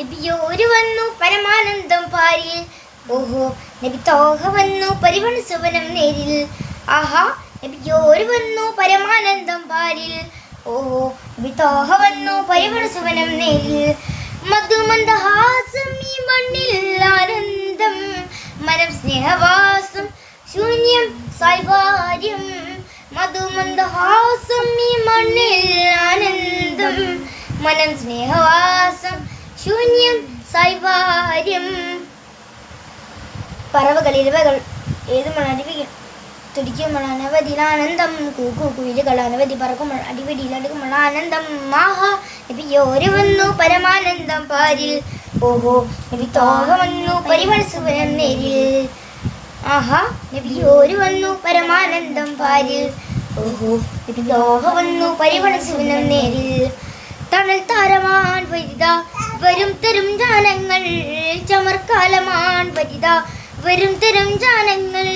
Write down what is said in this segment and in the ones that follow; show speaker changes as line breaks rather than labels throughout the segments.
നബിയോര് വന്നു പരമാനന്ദം പാരിൽ. ഓഹോ നബി തോഹ വന്നു പരിവണ സുവനം നേരിൽ. ആഹാ നബിയോര് വന്നു പരമാനന്ദം പാരിൽ. ഓഹോ നബി തോഹ വന്നു പരിവണ സുവനം നേരിൽ. മധുമന്ദഹാസം ഈ മണ്ണിൽ ആനന്ദം, മനം സ്നേഹവാസം ശൂന്യം സൈവാര്യം. മധുമന്ദഹാസം ഈ മണ്ണിൽ ആനന്ദം, മനം സ്നേഹവാസം ശൂന്യം സൈവാര്യം. പറവകൾ ഇരവകൾ ഏതുമണ അടിവികൾ തുടിക്കുമ്പോൾ അനവധിയിലാനന്ദം. കൂക്കു കുയിലുകൾ അനവധി പറക്കുമ്പോൾ അടിപിടിയിൽ അടുക്കുമ്പോൾ ആനന്ദം. ആഹാ നബിയോര് വന്നു പരമാനന്ദം പാരിൽ. ഓഹോ നബി തോഹ വന്നു പരിവണ സുവനം നേരിൽ. ആഹാ നബിയോര് വന്നു പരമാനന്ദം പാരിൽ. ഓഹോ നബി തോഹ വന്നു പരിവണ സുവനം നേരിൽ. തണൽ താരമാൻ വരിത വരും തരും ജാനങ്ങൾ, ചമർക്കാലമാൻ വരിത വരും തരും ജാനങ്ങൾ.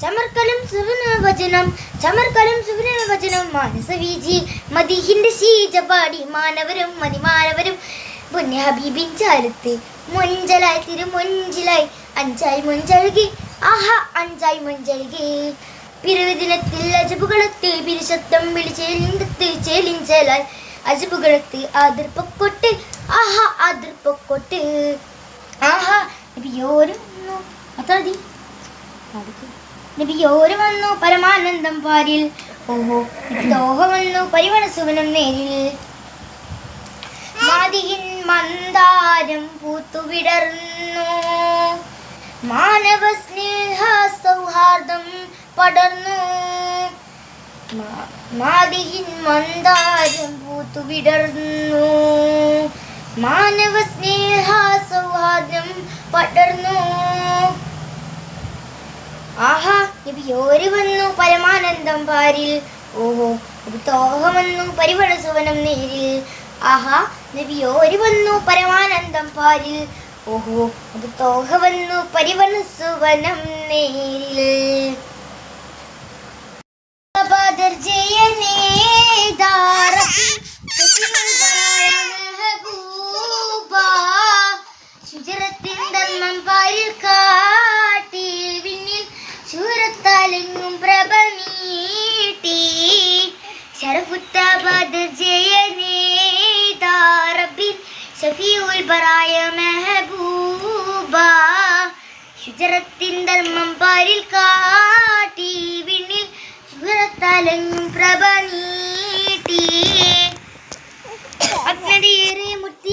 ചമർക്കലും സുവനവചനം ചമർക്കലും സുവനവചനം. മാനസവീജി മദിഹിന്റെ ശീജപാടി മാനവരും മതിമാനവരും പൊന്നെ ഹബീബിൻ ചാലത്ത് മൊഞ്ചലായി തിരുമൊഞ്ചിലായി അഞ്ചായി മൊഞ്ചഴുകി. ആഹാ അഞ്ചായി മൊഞ്ചഴുകി. പിറവിദിനത്തിൽ അജബുകളത്ത് പിരിശബ്ദം വിളിച്ചേലിങ്കത്ത് ചേലിഞ്ചലായി അജബുകളത്ത് ആതിർപ്പൊക്കൊട്ട്. ആഹാ ആതിർപ്പൊക്കൊട്ട്. ആഹാ നബിയോര് വന്നു അതാതി നബിയോര് വന്നു പരമാനന്ദം പാരിൽ. ഓഹോ നബി തോഹ വന്നു പരിവണ സുവനം നേരിൽ. മാതിയിൻ മന്ദാരം പൂത്തുവിടർന്നു, മാനവ സ്നേഹ സൗഹാർദ്ദം പടർന്നു. മാതിയിൻ മന്ദാരം പൂത്തുവിടർന്നു, മാനവ സ്നേഹ സൗഹാർദ്ദം പടർന്നു. ആഹാ നബിയോര് വന്നു പരമാനന്ദം പാരിൽ. ഓഹോ നബി തോഹ വന്നു പരിവണ സുവനം നേരിൽ. ആഹാ നബിയോര് വന്നു പരമാനന്ദം പാരിൽ. ഓഹോ നബി തോഹ വന്നു പരിവണ സുവനം നേരിൽ. ശുചിരത്തിൻ ധർമ്മം പാരിൽ കാട്ടി വിണ്ണിൽ ശൂരത്താലെങ്ങും പ്രഭ നീട്ടി. ശരഫുത്ത ബദർ ജയനേതാറബിൻ ഷഫീഉൽ ബറായ മെഹബൂബ. ശുചിരത്തിൻ ധർമ്മം പാരിൽ കാട്ടി വിണ്ണിൽ ശൂരത്താലെങ്ങും പ്രഭ നീട്ടി. അഗ്നതിയേറെ മുത്തിയ